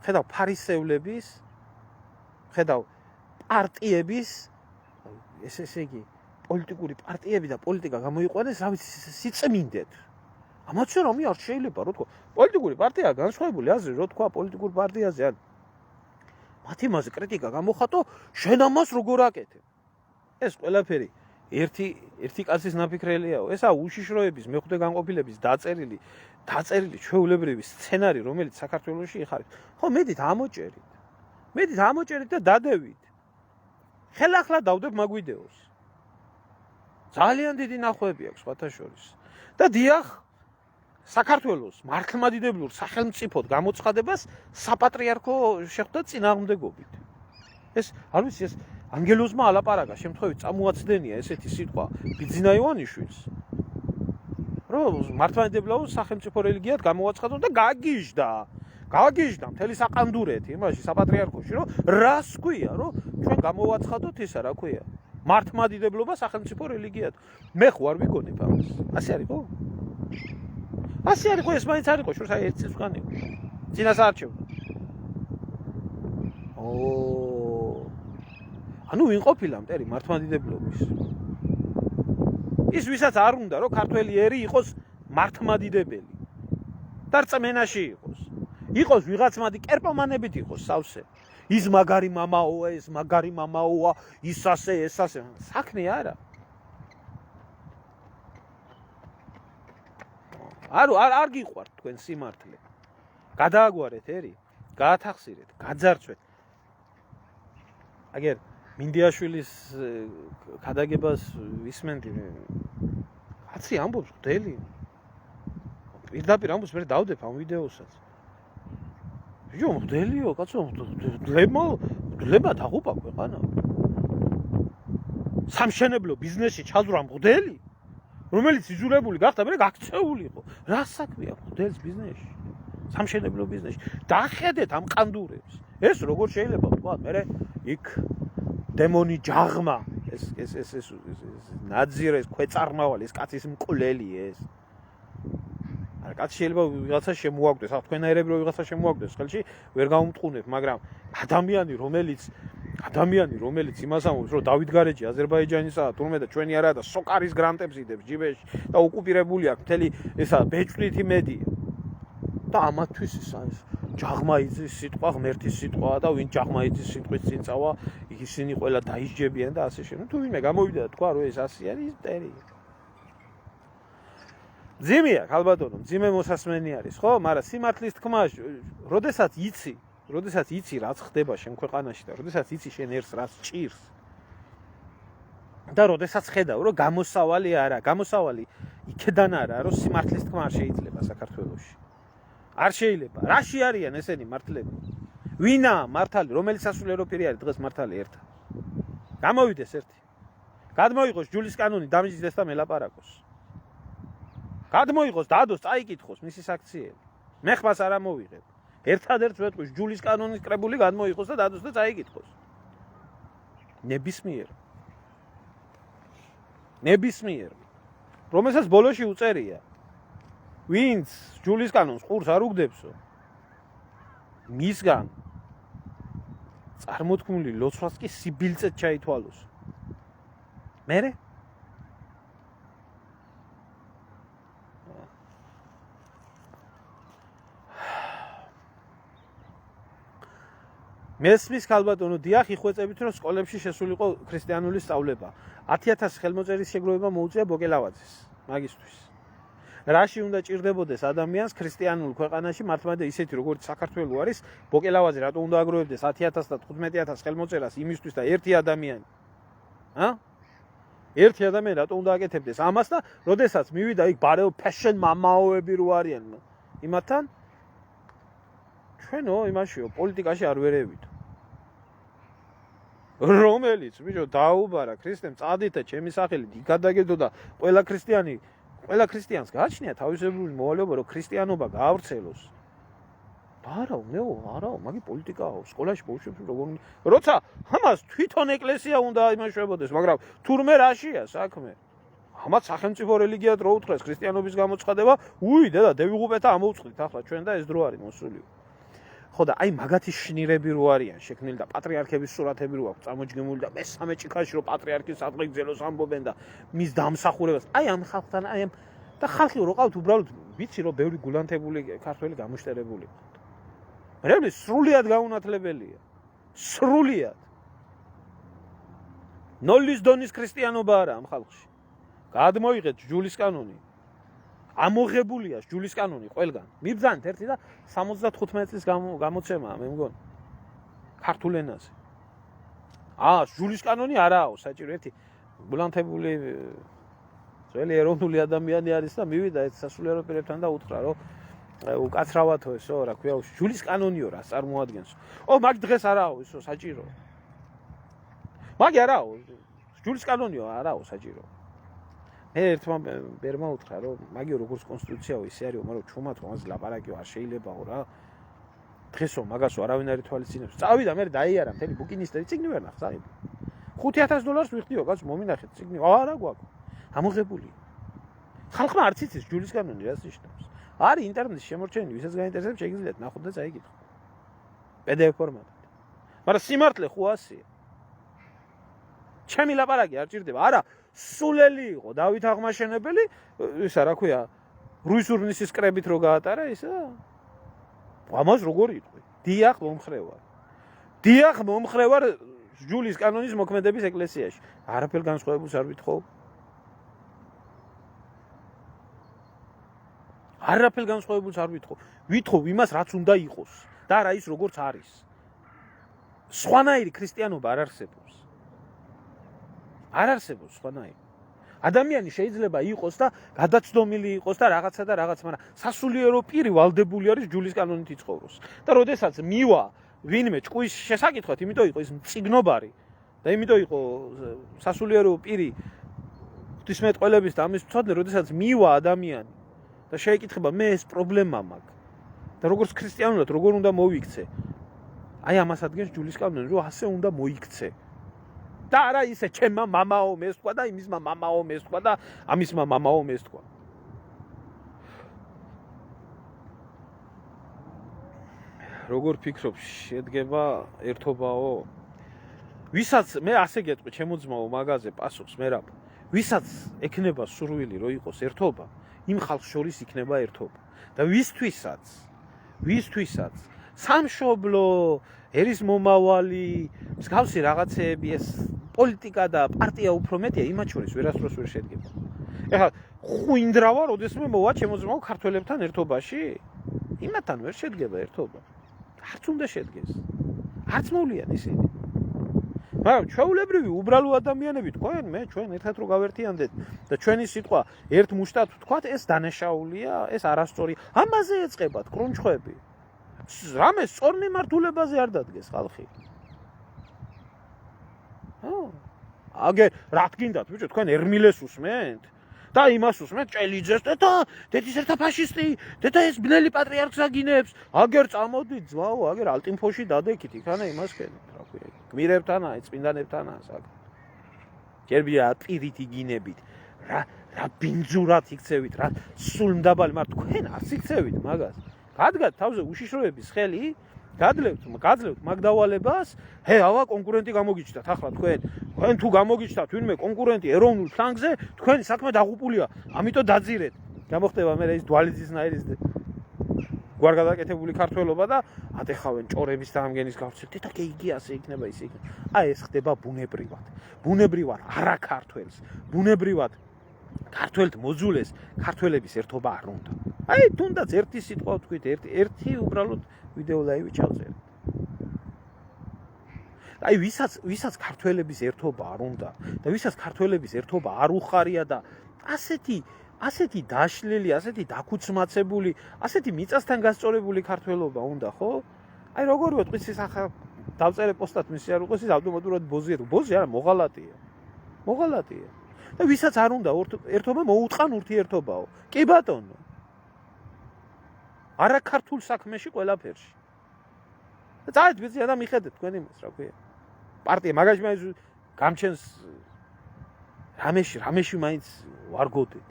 ხედავ ფარისევლების, ხედავ პარტიების, ესე იგი, პოლიტიკური პარტიები და პოლიტიკა გამოიყვანეს რა ვიცი სიწმინდეთ. ამაც რომი არ შეიძლება რო თქვა. პოლიტიკური პარტია განსხვავებული აზრი რო თქვა პოლიტიკურ პარტიაზე ან მათი მასე კრიტიკა გამოხატო, შენ ამას როგორ აკეთებ? ეს ყველაფერი ერთი კაცის ნაფიქრელიაო. ესა უშიშროების, მეხუთე განყოფილების დაწერილი ჩვეულებრივი სცენარი, რომელიც საქართველოში იხარებს. ხო, მედით ამოჭერით და დადევით. ხელახლა დავდებ მაგ ვიდეოს. ძალიან დიდი ნახვები აქვს სხვათა შორის. და დიახ, საქართველოს მართლმადიდებლურ სახელმწიფოდ გამოცხადებას საპატრიარქო შეხვდა წინააღმდეგობით. ეს არ ვიცი, ეს ანგელოზმა ალაპარაკა, შემთხვევით წამოაცდენია ესეთი სიტყვა ბიძინა ივანიშვილს, რომ მართლმადიდებლურ სახელმწიფო რელიგიად გამოაცხადონ და გაგიჟდა გაგიჟდა მთელი საყანდურეთი იმაში საპატრიარქოში, რომ რას ქვია, რომ ჩვენ გამოვაცხადოთ ისა, რა ქვია. მართლმადიდებლობა სახელმწიფო რელიგიად. მე ხო არ ვიგონებ ამას. ასე არისო? ასე არისო, ეს მაინც არისო, შორს აი ერთ წელს ვგანიო. წინასაარჩევნო. ანუ ვინ ყოფილა მტერი მართლმადიდებლობის? ის ვისაც არ უნდა რომ ქართველი ერი იყოს მართლმადიდებელი და რწმენაში იყოს ვიღაცმადი კერპომანებით იყოს სავსე ის მაგარი მამაოა ეს მაგარი მამაოა ის ასე ეს ასე საქმე არა არ გიყვართ თქვენ სიმართლე გადააგვარეთ ერი გაათახსირეთ გაძარცვეთ აგერ მინდიაშვილის ქადაგებას ვისმენდი კაცი ამბობს გდელი პირდაპირ ამბობს მე დავდებ ამ ვიდეოსაც ბიჭო მგდელიო კაცო გლება დაღუპა ქვეყანა სამშენებლო ბიზნესში ჩაზრა მგდელი რომელიც იძულებული გახდა მე გაქცეულიყო რა საქმეა მგდელს ბიზნესში სამშენებლო ბიზნესში დახედეთ ამ ყანდურებს ეს როგორ შეიძლება ვთქვა მე იქ დემონი ჯაღმა ეს ნაძირე ეს ქვეწარმავალი ეს კაცის მკვლელი ეს არა კაცი შეიძლება ვიღაცა შემოაგდეს ახ თქვენაერები რო ვიღაცა შემოაგდეს ხელში ვერ გამომტყუნებ მაგრამ ადამიანი რომელიც იმას ამბობს რომ დავით გარეჯი აზერბაიჯანისაა თურმე და ჩვენი არაა და სოკარის გრანტებს იდებს ჯიბეში და ოკუპირებული აქვს მთელი ესა ბეჭდვითი მედია და ამათვის ის ჯაღმა იცის სიტყვა ღმერთის სიტყვაა და ვინ ჯაღმა იცის სიტყვის წინ წავა ისინი ყველა დაისჯებიან და ასე შემდეგ თუ ვინმე გამოვიდა თქვა რომ ეს ასე არის მტერი ძიმია ხალბატონო ძიმე მოსასმენი არის ხო მაგრამ სიმართლის თქმა როდესაც იცი რაც ხდება შენ ქვეყანაში და როდესაც იცი შენ ერთს რაც ჭირს და როდესაც ხედავ რომ გამოსავალი იქედან არა რომ სიმართლის თქმა არ შეიძლება საქართველოში არ შეიძლება რაში არიან ესენი მართლები ვინა მართალი რომელიც სასულიერო პირი არის დღეს მართალი ერთა გამოვიდეს ერთი გადმოიღოს ჯულის კანონი დამჯდდეს და მელაპარაკოს გადმოიღოს დადოს წაიკითხოს მისი საქციელი მე ხმას არ ამოვიღებ ერთადერთ ვეთქვი ჯულის კანონის კრებული გადმოიღოს და დადოს და წაიკითხოს ნებისმიერ რომელსაც ბოლოში უწერია ვინც ჯულის კანონს ყურს არ უგდებსო მისგან წარმოთქმული ლოცვას კი სიბილწეთ ჩაითვალოს მერე მესმის ხალბატონო დიახ იხვეწებით რომ სკოლებში შესულიყო ქრისტიანული სწავლება 10000 ხელმოწერის შეგროვება მოუწია ბოკელავაძეს მაგისტვის რაში უნდა ჭირდებოდეს ადამიანს ქრისტიანულ ქვეყანაში მართლმადიდებლობა ისეთი როგორც საქართველოს არის ბოკელავაძე რატო უნდა აგროვებდეს 10000 და 15000 ხელმოწერას იმისთვის და ერთი ადამიანი ერთი ადამიანი რატო უნდა აკეთებდეს ამას და როდესაც მივიდა იქ ბარეო ფეშენ მამაოები რო არიან იმათთან ჩვენო იმაშიო პოლიტიკაში არ ვერევით რომელიც ბიჭო დაუბარა ქრისტემ წადით და ჩემი სახელით იქადაგებდო და ყველა ქრისტიანს გააჩნია თავისებური მოვალეობა რომ ქრისტიანობა გაავრცელოს არაო მაგი პოლიტიკაო სკოლაში ბავშვებს როცა ამას თვითონ ეკლესია უნდა იმაშვებოდეს მაგრამ თურმე რაშია საქმე ამათ სახელმწიფო რელიგიად რო უთხრეს ქრისტიანობის გამოცხადება დედა დევიღუპეთა ამოვწყდით ახლა ჩვენ და ეს დრო არის მოსული ხო და აი მაგათი შნირები რო არიან შექმნილი და პატრიარქების სურათები რო აქვს წამოჯგემული და მესამე ჭიქაში რო პატრიარქის ადღეგძელოს ამბობენ და მის დამსახურებას აი ამ ხალხთან აი ამ და ხალხი რო ყავთ უბრალოდ ვიცი რომ ბევრი გულანთებული ქართველი გამოშტერებული რეალი სრულიად გაუნათლებელია სრულიად ნოლის დონის ქრისტიანობა არა ამ ხალხში გადმოიღეთ ჯულის კანონი ამოღებულია ჯულის კანონი ყველგან მიბრძანთ ერთი და 75 წლის გამოცემაა მე მგონი ქართულ ენაზე ჯულის კანონი არაო საჭირო ერთი გულანთებული ძველი ეროვნული ადამიანი არის და მივიდა ეს სასულიერო პირებთან და უთხრა რომ უკაცრავათო ესო რა ქვია ჯულის კანონიო რა წარმოადგენს მაგ დღეს არაო ესო საჭირო მაგ არაო ჯულის კანონიო არაო საჭირო მე ერთმა ბერმა უთხრა რომ მაგიო როგორც კონსტიტუციაო ისე არისო მაგრამ ჩუმად რომ ამაზე ლაპარაკიო არ შეიძლებაო რა დღესო მაგასო არავინ არ ითვალისწინებს. წავიდა მე დაიარა მთელი ბუკინისტერი ციგნი ვერ ნახს აი. $5,000 ვიხდიო კაც მომინახეთ ციგნი. არა გვაქვს. ამოღებული. ხალხმა არც იცის ჯულის კანონი რას ნიშნავს. არის ინტერნეტში შემორჩენილი, ვისაც გაინტერესებს შეგიძლიათ ნახოთ და წაიგითხოთ. PDF ფორმატად. მაგრამ სიმართლე ხო ასეა. ჩემი ლაპარაკი არ ჭირდება. არა, სულელი იყო დავით აღმაშენებელი, ისა რა ქვია, რუისურნისის კრებით რო გაატარა ისა. ამას როგორ იტყვი? დიახ, მომხრევარ. დიახ, მომხრევარ ჯულის კანონის მოქმედების ეკლესიაში. არაფერ განსხვავებულს არ ვითხოვ. არაფერ განსხვავებულს არ ვითხოვ. ვითხოვ იმას, რაც უნდა იყოს და არა ის როგორც არის. სხვანაირი ქრისტიანობა არ არსებობს. არ არსებობს სხვანაირი. ადამიანი შეიძლება იყოს და გადაცდომილი იყოს და რაღაცა და რაღაც, მაგრამ სასულიერო პირი ვალდებული არის ჯულის კანონით იცხოვროს. და როდესაც მივა ვინმე ჭკუის შესაკითხად, იმიტომ იყო ის მწიგნობარი და იმიტომ იყო სასულიერო პირი ღვთისმეტყველების და ამის მცოდნე, როდესაც მივა ადამიანი და შეეკითხება მე ეს პრობლემა მაქვს და როგორც ქრისტიანულად როგორ უნდა მოვიქცე. აი ამას ადგენს ჯულის კანონი, რომ ასე უნდა მოიქცე. და არა ისე ჩემმა მამაო მეს თქვა და იმისმა მამაო მეს თქვა და ამისმა მამაო მეს თქვა. როგორ ფიქრობ, შედგება ერთობაო? ვისაც მე ასე გეტყვი ჩემო ძმაო მაგაზე პასუხს მერაბ. ვისაც ექნება სურვილი რომ იყოს ერთობა, იმ ხალხს შორის იქნება ერთობა. და ვისთვისაც სამშობლო, ერის მომავალი, მსგავსი რაღაცეები ეს პოლიტიკა და პარტია უფრო მეტია, იმათ შორის ვერასდროს ვერ შედგება. ეხლა ხვინდრავა, როდესმე მოვა ჩემო ძმაო ქართველებთან ერთობაში, იმათთან ვერ შედგება ერთობა. არც უნდა შედგეს. არც მოვლიან ისინი. მაგრამ ჩვეულებრივი უბრალო ადამიანები თქვენ, ჩვენ ერთად რო გავერთიანდეთ და ჩვენი სიტყვა ერთ მუშტად ვთქვათ, ეს დანაშაულია, ეს არასწორი. ამაზე ეწყებათ კრუნჩხვები. რამე სწორ მიმართულებაზე არ დადგეს ხალხი. აგერ რა გინდათ ბიჭო, თქვენ ერმილეს უსმენთ? და იმას უსმენთ ჭელიძეს და დედის ერთა ფაშისტი, დედა ეს ბნელი პატრიარქს აგინებს. აგერ წამოდით ძმაო, აგერ ალტინფოში დადექით, იქანა იმას ქენით, რა ქვია. გმირებთანა, წმინდანებთანა საკ. ჯერბია პირით იგინებით. რა ბინძურად იქცევით, რა სულმდაბალი, მაგრამ თქვენ არც იქცევით მაგას. გადგათ თავზე უშიშროების ხელი, გაძლევთ მაგ დავალებას, ავა კონკურენტი გამოგიჩნდათ ახლა თქვენ თუ გამოგიჩნდათ ვინმე კონკურენტი ეროვნულ ფლანგზე, თქვენი საქმე დაღუპულია, ამიტომ დაძირეთ. გამოხდება მე ის დვალიძისნაირის გვარგადაკეთებული ქართველობა და ატეხავენ ჭორების და ამგენის გავცეთ და კი ასე იქნება ისე იქნება. აი ეს ხდება ბუნებრივად არა ქართველს, ბუნებრივად ქართველთ მოძულეს ქართველების ერთობა არ უნდა. აი თუნდაც ერთი სიტყვა ვთქვით, ერთი უბრალოდ ვიდეო ლაივი ჩავწერეთ. აი ვისაც ქართველების ერთობა არ უნდა და ვისაც ქართველების ერთობა არ უხარია და ასეთი დაშლილი, ასეთი დაქუცმაცებული, ასეთი მიწასთან გასწორებული ქართველობა უნდა, ხო? აი როგორ ვეთქვით ის ახლა დავწერე პოსტად მისი არ უყოს ის ავტომატურად ბოზია, ბოზი არა მოღალატია. და ვისაც არ უნდა ერთობა მოუტყან ურთიერთობაო. კი ბატონო. არა ქართულ საქმეში ყველაფერში. და წავით ვიცი და მიხედეთ თქვენ იმას, რა ქვია. პარტია მაგაში მაინც გამჩენს რამეში მაინც ვარგოდეთ.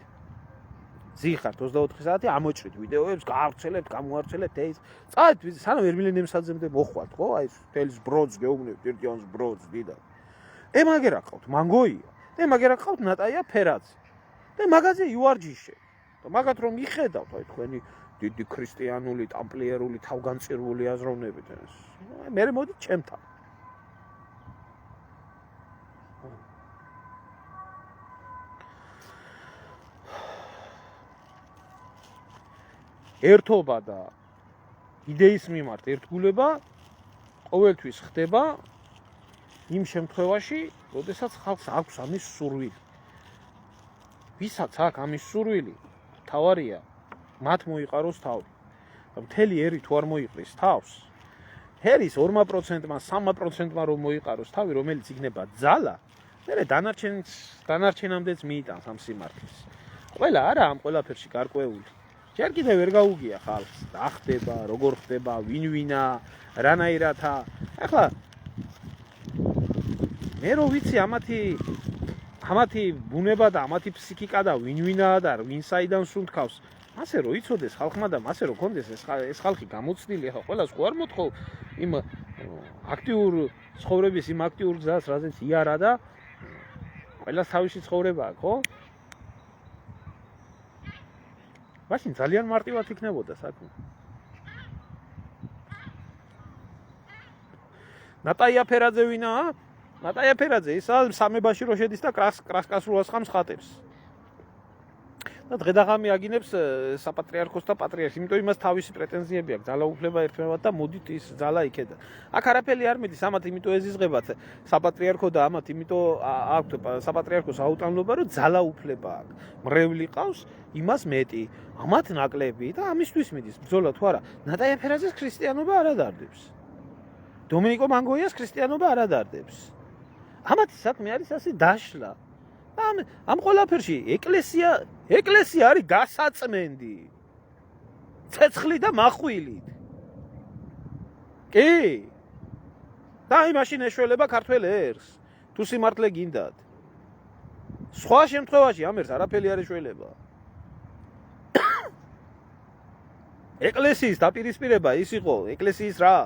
ზიხართ 24 საათი ამოჭრით ვიდეოებს, გაავრცელებთ, გამოავრცელებთ ეს. წავით ვიცი სანამ ერმილე ნემსაძემდე მოხვათ, ხო? აი თელის ბროდს გეუბნებთ, ერთიანს ბროდს დიდად. მაგერა ყავთ მანგოია. მაგერა ყავთ ნატაია ფერაძე. და მაგაზე იوارჯიშე. და მაგათ რომ მიხედავთ აი თქვენი დიდი ქრისტიანული, ტამპლიერული, თავგანწირული აზროვნებით ეს. მე მოდით ჩემთან. ერთობა და იდეის მიმართ ერთგულება ყოველთვის ხდება იმ შემთხვევაში, როდესაც ხალხს აქვს ამის სურვილი. ვისაც აქვს ამის სურვილი, თავარია მათ მოიყაროს თავი. და მთელი ერი თუ არ მოიყრის თავს, ერის 2%-მა, 3%-მა რომ მოიყაროს თავი, რომელიც იქნება ძალა, მერე დანარჩენამდეც მიიტანს ამ სიმართლეს. ყველა არა ამ ყველაფერში გარკვეული. ჯერ კიდევ ვერ გაუგია ხალხს რა ხდება, როგორ ხდება, ვინ ვინა, რანაირათა. ახლა მე რო ვიცი ამათი ბუნება და ამათი ფსიქიკა და ვინ ვინაა და ვინ საიდან სუნთქავს. ასე რო იცოდეს ხალხმა და ასე რო კონდეს ეს ხალხი გამოცდილი, ახლა ყველას ხო არ მოთხოვ იმ აქტიურ ცხოვრების იმ აქტიურ გზას, რაზეც იარა და ყველას თავისი ცხოვრება აქვს, ხო? მაშინ ძალიან მარტივად იქნებოდა საქმე. ნატაია ფერაძე ვინაა? ნატაია ფერაძე ისა სამებაში რო შედის და კრასკასრუას ხამს ხატებს. და დღედაღამი აგინებს საპატრიარქოს და პატრიარქს, იმიტომ იმას თავისი პრეტენზიები აქვს, ძალაუფლება ერთმევად და მოდით ის ძალა იქედა. აქ არაფერი არ მიდის, ამათ იმიტომ ეზიზღებათ საპატრიარქო და ამათ იმიტომ აქვთ საპატრიარქოს აუტანლობა, რომ ძალაუფლება აქვს. მრევლი ყავს, იმას მეტი, ამათ ნაკლები და ამისთვის მიდის ბრძოლა თუ არა. ნატაია ფერაძეს ქრისტიანობა არ ადარდებს. დომინიკო მანგოიას ქრისტიანობა არ ადარდებს. ამათი საქმე არის ასე დაშლა. ამ ყველაფერში ეკლესია არის გასაწმენდი. ცეცხლი და მახვილი. კი. და იმაში ეშველება ქართველ ერს. თუ სიმართლე გინდათ. სხვა შემთხვევაში ამ ერს არაფერი არ ეშველება. ეკლესიის დაპირისპირება ის იყო, ეკლესიის რა?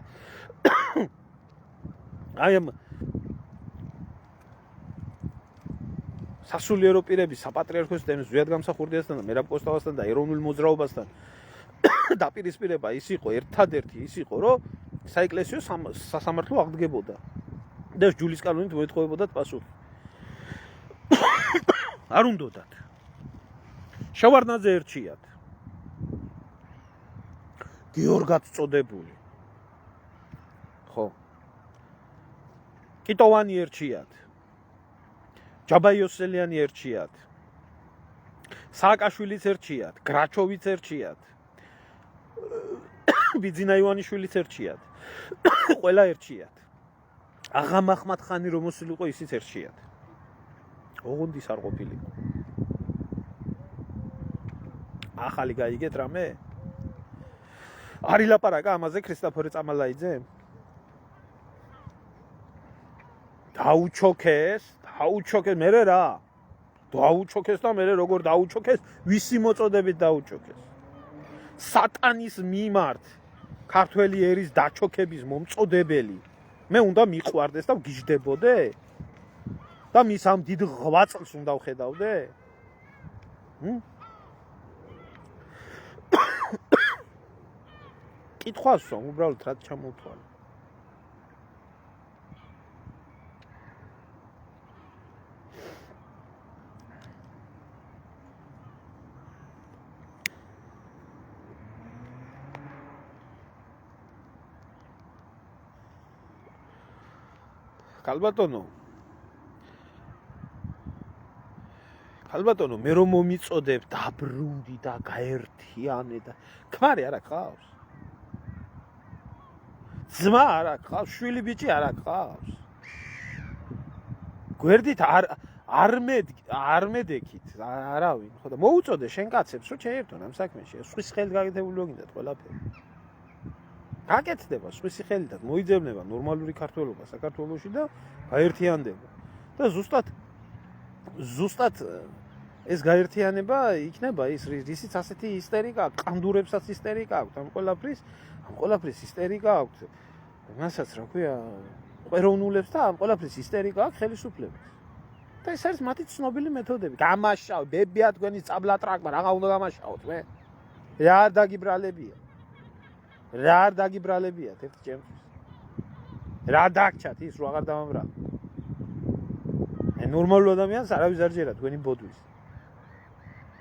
აი ამ სასულიერო პირების საპატრიარქოს თემს ზვიად გამსახურდიასთან და მერაბ კოსტავასთან და ეროვნულ მოძრაობასთან დაპირისპირება ის იყო, ერთადერთი ის იყო, რომ საეკლესიო სასამართლო აღდგებოდა და ჯულის კანონით მოეთხოვებოდათ პასუხი. არ უნდოდათ. შავარდნაძე ერჩიათ. გიორგად წოდებული. ხო. კიტოვანი ერჩიათ. ჯაბაიოსელიანი ერჩიათ. სააკაშვილიც ერჩიათ, გრაჩოვიც ერჩიათ. ბიძინა ივანიშვილიც ერჩიათ. ყველა ერჩიათ. აღამ ახმადხანი რომ მოსულიყო ისიც ერჩიათ. ოღონდის არ ყოფილიყო. ახალი გაიგეთ რამე? არ ილაპარაკა ამაზე ქრისტოფორე წამალაიძე? დაუჩოქეს მერე რა? დაუჩოქეს და მერე როგორ დაუჩოქეს? ვისი მოწოდებით დაუჩოქეს? სატანის მიმართ ქართველი ერის დაჩოქების მომწოდებელი მე უნდა მიყვარდეს და ვგიჟდებოდე? და მის ამ დიდ ღვაწლს უნდა ვხედავდე? კითხვას ვსვამ, უბრალოდ რაც ჩამოვთვალე. ქალბატონო, მე რომ მომიწოდებ დაბრუნდი და გაერთიანე და ქმარი არა გყავს? ძმა არა გყავს, შვილი ბიჭი არა გყავს? გვერდით არ მედექით, არავინ, ხო და მოუწოდე შენ კაცებს, რომ შეერთონ ამ საქმეში, სხვის ხელით გაკეთებული გინდათ ყველაფერი. გაკეთდება სხვისი ხელითაც, მოიძებნება ნორმალური ქართველობა საქართველოში და გაერთიანდება. და ზუსტად ეს გაერთიანება იქნება ის რისიც ასეთი ისტერიკა, ყანდურებსაც ისტერიკა აქვს, ამ ყველაფრის ისტერიკა აქვს. მასაც რა ქვია, ეროვნულებს და ამ ყველაფრის ისტერიკა აქვს ხელისუფლებას. და ეს არის მათი ცნობილი მეთოდები. გამაშავ, ბებია თქვენი წაბლატრაკმა, რაღა უნდა გამაშავოთ მე? რა არ დაგიბრალებიათ ერთ ჩემთვის. რა დაგჭათ ის რო აღარ დამამრა. ნორმალურ ადამიანს არავის არ ჯერა თქვენი ბოდვის.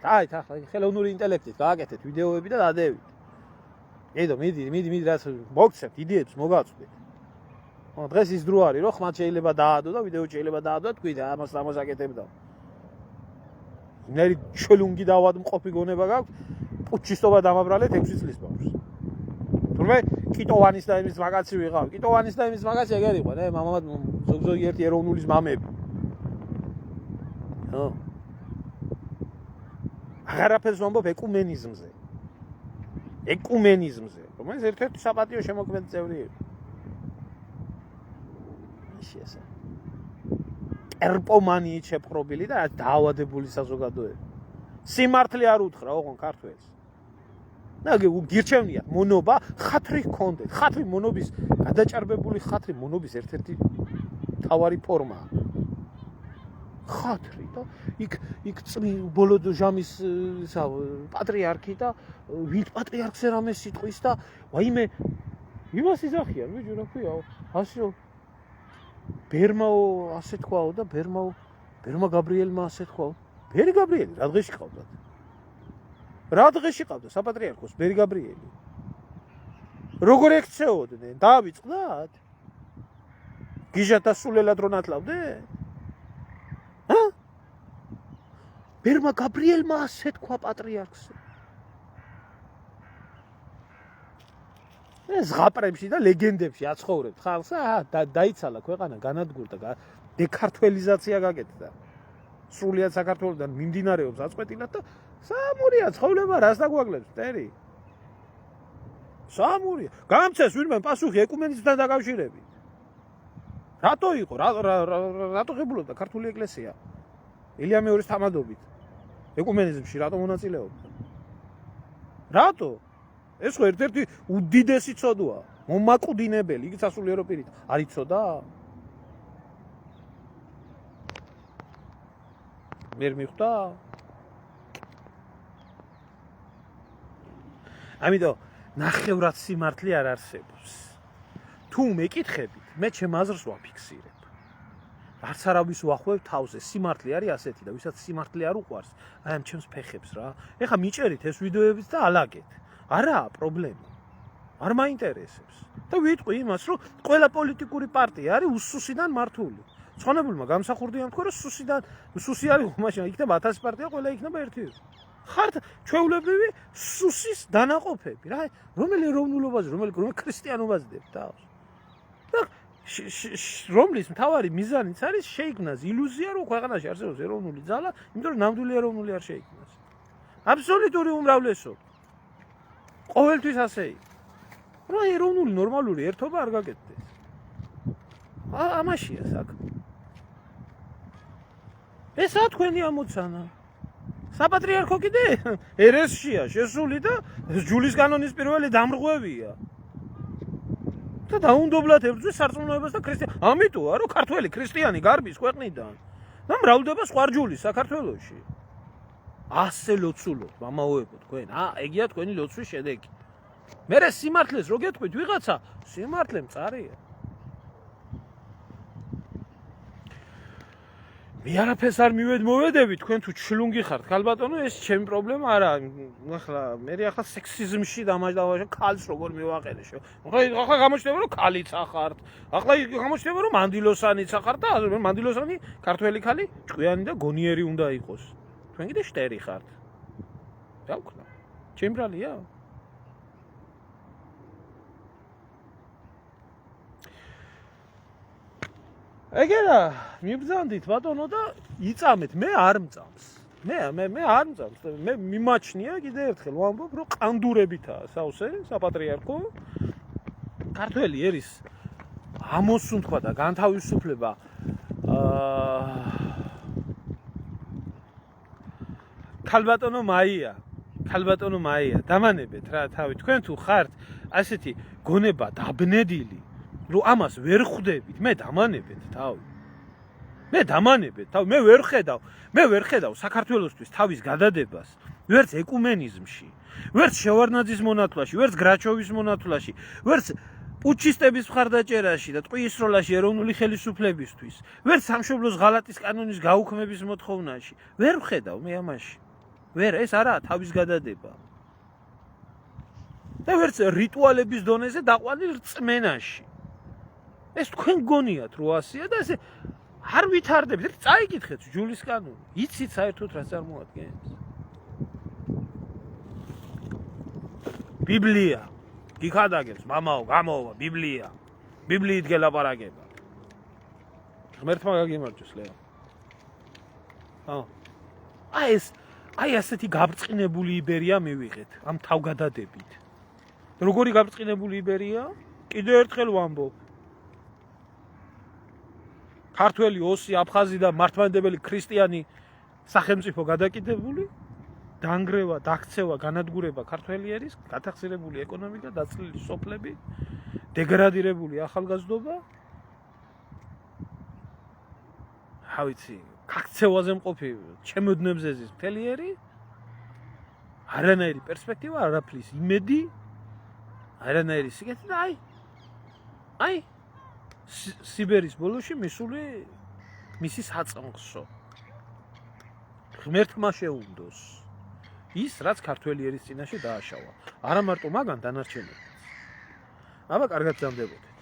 აი, ახლა ხელოვნური ინტელექტით გააკეთეთ ვიდეოები და დადევით. ედო, მიდი რაც მოგცემთ იდეებს, მოგაწვდით. დღეს ის დრო არის, რომ ხმად შეიძლება დაადო და ვიდეო შეიძლება დაადო, თქვი და ამას აკეთებდა. ნერი ჩელუნგი დავადმყოფი გონება გაქვს, პუჩისტობა დამაბრალეთ 6 წლის ბავშვს. თუმცა კიტოვანის და იმის მაგაცი ვიყავ. კიტოვანის და იმის მაგაცი ეგ იყო, ნე, მამამად ზოგ-ზოგი ერთი ეროვნულის მამები. ხო. აღარაფერს ვამბობ ეკუმენიზმზე. ეკუმენიზმზე, რომელიც ერთ-ერთი საპატიო შემოქმედი წევრი იყო. ისე ერპომანიით შეპყრობილი და დაავადებული საზოგადოება. სიმართლე არ უთხრა ოღონ ქართველს. ნაგე გირჩევნია მონობა ხათრი ჰქონდეთ. ხათრი მონობის გადაჭარბებული ხათრი მონობის ერთ-ერთი თავარი ფორმაა. ხათრი და იქ ბოლო ჟამის პატრიარქი და ვით პატრიარქზე რამე სიტყვის და ვაიმე იმას იზახიან ბიჭო რა ქვია ასო ბერმაო ასე თქვაო და ბერმა გაბრიელმა ასე თქვაო ბერი გაბრიელი რა დღეში ყავდათ რა დღეში ყავდა საპატრიარქოს ბერი გაბრიელი როგორ ექცეოდნენ დაავიწყდათ გიჟათა სულელად რო ნათლავდე ბერმა გაბრიელმა ასე თქვა პატრიარქს ეს ზღაპრებში და ლეგენდებში აცხოვრებთ ხალხს დაიცალა ქვეყანა განადგურდა დეკართველიზაცია გაკეთდა სრულიად საქართველოსთან მიმდინარეობს აწყვეტილად და სამურია ცხოვრება რას დაგვაგლებს მტერი სამურია გამცეს ვინმე პასუხი ეკუმენიზმთან დაკავშირებით რატო იყო რატო ღებულობდა ქართული ეკლესია ილია მეორის თამადობით ეკუმენიზმში რატო მონაწილეობდა რატო ეს ხო ერთ-ერთი უდიდესი ცოდვაა მომაკვდინებელი იგი სასულიერო პირით არ იცოდა ვერ მიხვდა ამიტომ ნახევრად სიმართლე არ არსებობს თუ მეკითხებით მე ჩემ აზრს ვაფიქსირებ არც არავის ვახვევ თავზე სიმართლე არის ასეთი და ვისაც სიმართლე არ უყვარს აი ამ ჩემს ფეხებს რა ეხა მიჭერით ეს ვიდეოებიც და ალაგეთ არაა პრობლემა არ მაინტერესებს და ვიტყვი იმას რომ ყველა პოლიტიკური პარტია არის უსუსიდან მართული ცხონებულმა გამსახურდიან თქვა რომ სუსი არის მაშინ იქნება 1000 პარტია ყველა იქნება ერთი ხართ ჩვეულებრივი სუსის დანაყოფები რა რომელი ეროვნულობაზე რომელი ქრისტიანობაზე დებ თავს და რომლის მთავარი მიზანიც არის შეიქმნას ილუზია რომ ქვეყანაში არსებობს ეროვნული ძალა იმიტომ რომ ნამდვილი ეროვნული არ შეიქმნას აბსოლუტური უმრავლესობა ყოველთვის ასე იყო რა ეროვნული ნორმალური ერთობა არ გაკეთდეს ამაშია საქმე ესა თქვენი ამოცანა საპატრიარქო კიდე ერესშია შესული და ჯულის კანონის პირველი დამრღვევია და დაუნდობლად ებრძვის სარწმუნოებას და ამიტოა რომ ქართველი ქრისტიანი გარბის ქვეყნიდან და მრავლდება სხვა ჯულის საქართველოში ასე ლოცულობ მამაოებო თქვენ ეგია თქვენი ლოცვის შედეგი მერე სიმართლეს რო გეტყვით ვიღაცა სიმართლე მწარია მე არაფერს არ მოვედები თქვენ თუ ჩლუნგი ხართ ქალბატონო ეს ჩემი პრობლემა არა ახლა მე ახლა სექსიზმში დამაჯდავაში ქალს როგორ მივაყენეშო ახლა გამოჩნდება რომ ქალიც ახართ ახლა გამოჩნდება რომ მანდილოსანიც ახართ და მანდილოსანი ქართველი ქალი ჭკვიანი და გონიერი უნდა იყოს თქვენ კიდე შტერი ხართ რა ვქნა ჩემბრალია ეგერა მიბრძანდით ბატონო და იწამეთ მე არ მწამს მე არ მწამს მე მიმაჩნია კიდე ერთხელ ვამბობ რომ ყანდურებითაა სავსე საპატრიარქო ქართველი ერის ამოსუნთქვა და განთავისუფლება ქალბატონო მაია დამანებეთ რა თავი თქვენ თუ ხართ ასეთი გონება დაბნედილი რომ ამას ვერ ხვდებით მე დამანებეთ თავი მე ვერ ხედავ საქართველოსთვის თავის გადადებას ვერც ეკუმენიზმში ვერც შევარდნაძის მონათვლაში ვერც გრაჩოვის მონათვლაში ვერც პუჩისტების მხარდაჭერაში და ტყუის როლაში ეროვნული ხელისუფლებისთვის ვერც სამშობლოს ღალატის კანონის გაუქმების მოთხოვნაში ვერ ვხედავ მე ამაში ვერ ეს არაა თავის გადადება და ვერც რიტუალების დონეზე დაყვანილ რწმენაში ეს თქვენ გონიათ რო ასეა და ესე არ ვითარდებით წაიკითხეთ ჯულის კანონი იცით საერთოდ რა წარმოადგენს ბიბლია გიხადაგებს მამაო გამოვა ბიბლიით გელაპარაკება ღმერთმა გაგიმარჯოს ლეო აი ასეთი გაბრწყინებული იბერია მივიღეთ ამ თავგადადებით როგორი გაბრწყინებული იბერია? კიდევ ერთხელ ვამბობ. ქართველი ოსი, აფხაზი და მართლმადიდებელი ქრისტიანი სახელმწიფო გადაკიდებული, დანგრევა, დაქცევა, განადგურება ქართველიერის, გათახსირებული ეკონომიკა, დაცლილი სოფლები, დეგრადირებული ახალგაზრდობა. რა ვიცი, ქაქცევაზე მყოფი ჩემოდნებზე ზის მთელიერი, არანაირი პერსპექტივა, არაფრის იმედი, არანაირი სიგეთი და აი სიბერის ბოლოში მისული მისი საწმხსო. ღმერთმა შეუნდოს ის, რაც ქართველიერის წინაშე დააშავა. არა მარტო მაგან დანარჩენებიც. აბა კარგად ძამდებოდეთ.